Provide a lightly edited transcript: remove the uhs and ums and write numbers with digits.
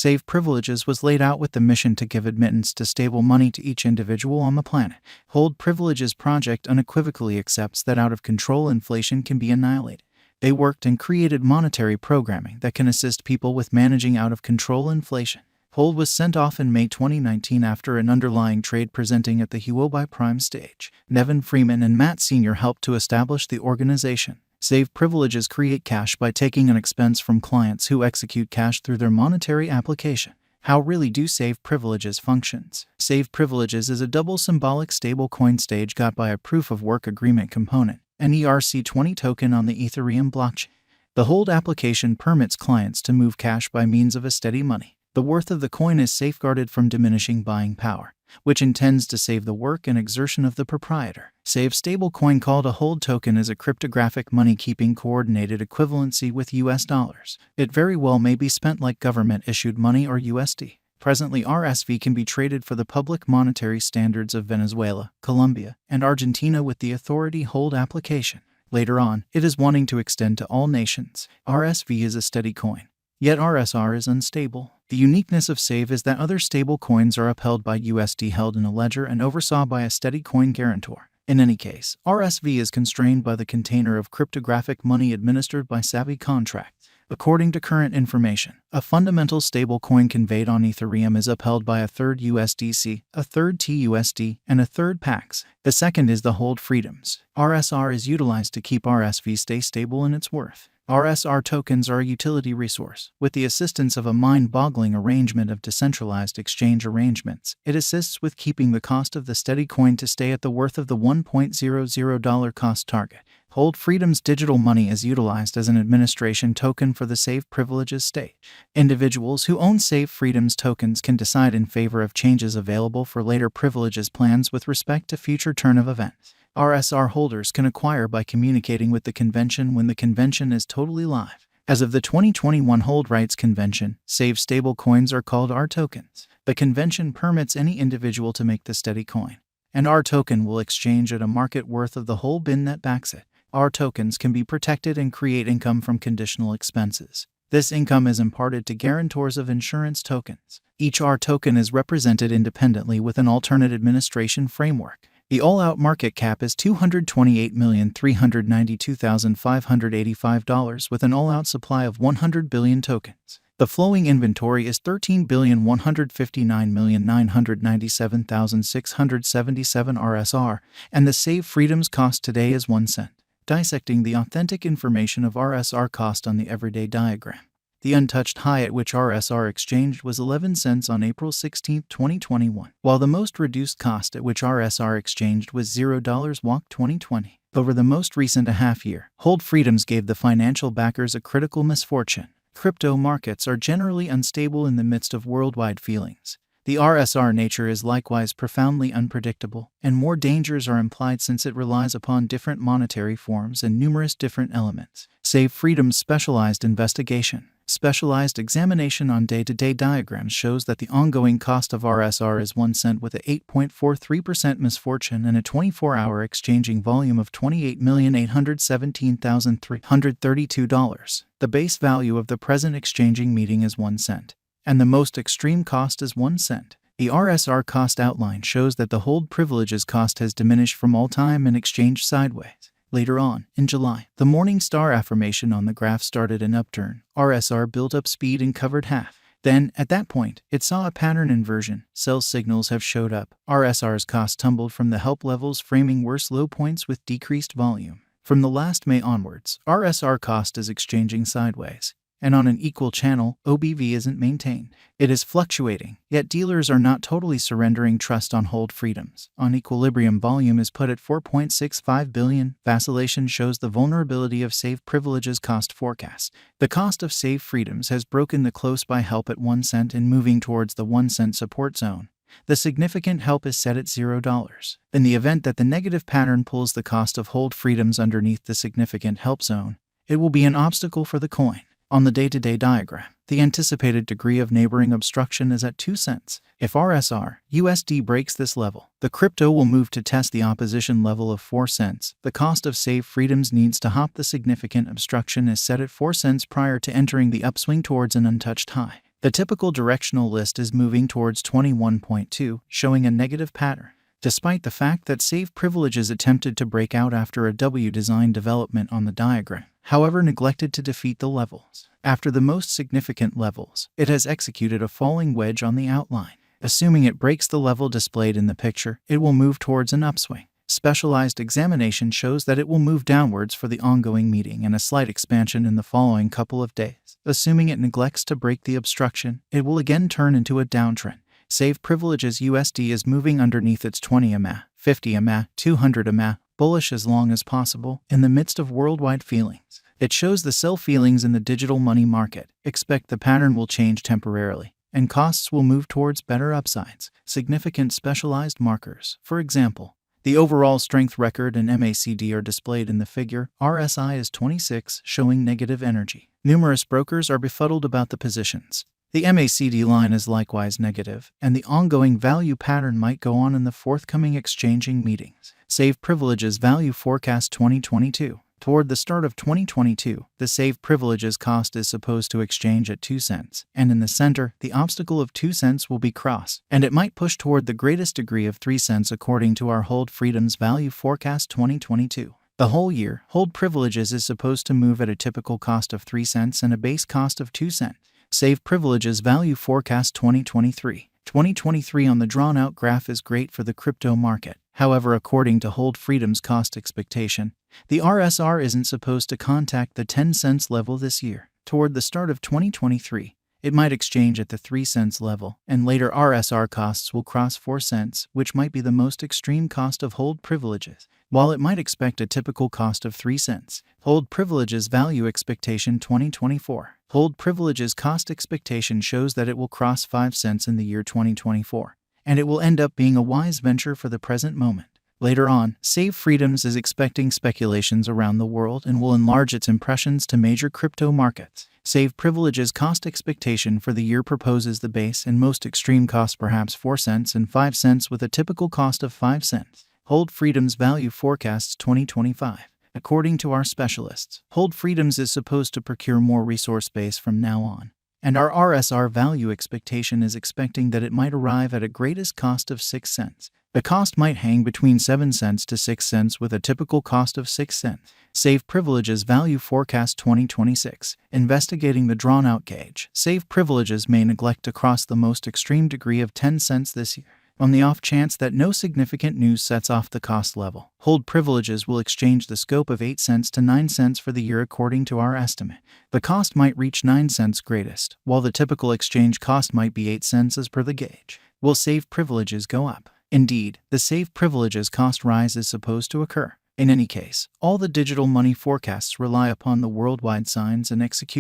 Save Privileges was laid out with the mission to give admittance to stable money to each individual on the planet. Hold Privileges project unequivocally accepts that out-of-control inflation can be annihilated. They worked and created monetary programming that can assist people with managing out-of-control inflation. Hold was sent off in May 2019 after an underlying trade presenting at the Huobi Prime stage. Nevin Freeman and Matt Sr. helped to establish the organization. Save Privileges create cash by taking an expense from clients who execute cash through their monetary application. How really do Save Privileges functions? Save Privileges is a double symbolic stablecoin stage got by a proof-of-work agreement component, an ERC20 token on the Ethereum blockchain. The Hold application permits clients to move cash by means of a steady money. The worth of the coin is safeguarded from diminishing buying power, which intends to save the work and exertion of the proprietor. Save stablecoin called a Hold token is a cryptographic money-keeping coordinated equivalency with US dollars. It very well may be spent like government-issued money or USD. Presently, RSV can be traded for the public monetary standards of Venezuela, Colombia, and Argentina with the Authority Hold application. Later on, it is wanting to extend to all nations. RSV is a steady coin, yet RSR is unstable. The uniqueness of Save is that other stable coins are upheld by USD held in a ledger and oversaw by a steady coin guarantor. In any case, RSV is constrained by the container of cryptographic money administered by Savvy contracts. According to current information, a fundamental stablecoin conveyed on Ethereum is upheld by a third USDC, a third TUSD, and a third PAX. The second is the Hold Freedoms. RSR is utilized to keep RSV stay stable in its worth. RSR tokens are a utility resource. With the assistance of a mind-boggling arrangement of decentralized exchange arrangements, it assists with keeping the cost of the steady coin to stay at the worth of the $1.00 cost target. Hold Freedom's digital money is utilized as an administration token for the Save Privileges stage. Individuals who own Save Freedom's tokens can decide in favor of changes available for later privileges plans with respect to future turn of events. RSR holders can acquire by communicating with the convention when the convention is totally live. As of the 2021 Hold Rights Convention, Save stablecoins are called R tokens. The convention permits any individual to make the steady coin. An R token will exchange at a market worth of the whole bin that backs it. R tokens can be protected and create income from conditional expenses. This income is imparted to guarantors of insurance tokens. Each R token is represented independently with an alternate administration framework. The all-out market cap is $228,392,585 with an all-out supply of 100 billion tokens. The flowing inventory is 13,159,997,677 RSR, and the Save Freedoms cost today is 1 cent. Dissecting the authentic information of RSR cost on the everyday diagram. The untouched high at which RSR exchanged was 11 cents on April 16, 2021, while the most reduced cost at which RSR exchanged was $0 WAC 2020. Over the most recent half year, Hold Freedoms gave the financial backers a critical misfortune. Crypto markets are generally unstable in the midst of worldwide feelings. The RSR nature is likewise profoundly unpredictable, and more dangers are implied since it relies upon different monetary forms and numerous different elements. Save Freedom's specialized investigation. Specialized examination on day-to-day diagrams shows that the ongoing cost of RSR is 1 cent with a 8.43% misfortune and a 24-hour exchanging volume of $28,817,332. The base value of the present exchanging meeting is 1 cent, and the most extreme cost is 1 cent. The RSR cost outline shows that the Hold Privileges cost has diminished from all time and exchanged sideways. Later on, in July, the morning star affirmation on the graph started an upturn. RSR built up speed and covered half. Then, at that point, it saw a pattern inversion. Sell signals have showed up. RSR's cost tumbled from the help levels, framing worse low points with decreased volume. From the last May onwards, RSR cost is exchanging sideways, and on an equal channel, OBV isn't maintained. It is fluctuating, yet dealers are not totally surrendering trust on Hold Freedoms. On equilibrium, volume is put at 4.65 billion. Vacillation shows the vulnerability of Save Privileges cost forecast. The cost of Save Freedoms has broken the close by help at 1 cent and moving towards the 1 cent support zone. The significant help is set at $0. In the event that the negative pattern pulls the cost of Hold Freedoms underneath the significant help zone, it will be an obstacle for the coin. On the day-to-day diagram, the anticipated degree of neighboring obstruction is at 2 cents. If RSR USD breaks this level, the crypto will move to test the opposition level of 4 cents. The cost of Save Freedoms needs to hop the significant obstruction is set at 4 cents prior to entering the upswing towards an untouched high. The typical directional list is moving towards 21.2, showing a negative pattern. Despite the fact that Save Privileges attempted to break out after a W-design development on the diagram, however neglected to defeat the levels. After the most significant levels, it has executed a falling wedge on the outline. Assuming it breaks the level displayed in the picture, it will move towards an upswing. Specialized examination shows that it will move downwards for the ongoing meeting and a slight expansion in the following couple of days. Assuming it neglects to break the obstruction, it will again turn into a downtrend. Save Privileges USD is moving underneath its 20 EMA, 50 EMA, 200 EMA, bullish as long as possible, in the midst of worldwide feelings. It shows the sell feelings in the digital money market. Expect the pattern will change temporarily, and costs will move towards better upsides. Significant specialized markers. For example, the overall strength record and MACD are displayed in the figure. RSI is 26, showing negative energy. Numerous brokers are befuddled about the positions. The MACD line is likewise negative, and the ongoing value pattern might go on in the forthcoming exchanging meetings. Save Privileges Value Forecast 2022. Toward the start of 2022, the Save Privileges cost is supposed to exchange at 2 cents, and in the center, the obstacle of 2 cents will be crossed, and it might push toward the greatest degree of 3 cents according to our Hold Freedoms Value Forecast 2022. The whole year, Hold Privileges is supposed to move at a typical cost of 3 cents and a base cost of 2 cents. Save Privileges Value Forecast 2023. 2023 on the drawn-out graph is great for the crypto market. However, according to Hold Freedom's cost expectation, the RSR isn't supposed to contact the 10 cents level this year. Toward the start of 2023, it might exchange at the 3 cents level, and later RSR costs will cross 4 cents, which might be the most extreme cost of Hold Privileges. While it might expect a typical cost of 3 cents, Hold Privileges Value Expectation 2024. Hold Privileges cost expectation shows that it will cross 5 cents in the year 2024, and it will end up being a wise venture for the present moment. Later on, Save Freedoms is expecting speculations around the world and will enlarge its impressions to major crypto markets. Save Privileges cost expectation for the year proposes the base and most extreme cost perhaps 4 cents and 5 cents with a typical cost of 5 cents. Hold Freedoms Value Forecasts 2025. According to our specialists, Hold Freedoms is supposed to procure more resource base from now on, and our RSR value expectation is expecting that it might arrive at a greatest cost of 6 cents. The cost might hang between 7 cents to 6 cents with a typical cost of 6 cents. Save Privileges Value Forecast 2026. Investigating the drawn-out gauge, Save Privileges may neglect to cross the most extreme degree of 10 cents this year. On the off chance that no significant news sets off the cost level, Hold Privileges will exchange the scope of 8 cents to 9 cents for the year according to our estimate. The cost might reach 9 cents greatest, while the typical exchange cost might be 8 cents as per the gauge. Will Save Privileges go up? Indeed, the Save Privileges cost rise is supposed to occur. In any case, all the digital money forecasts rely upon the worldwide signs and execution.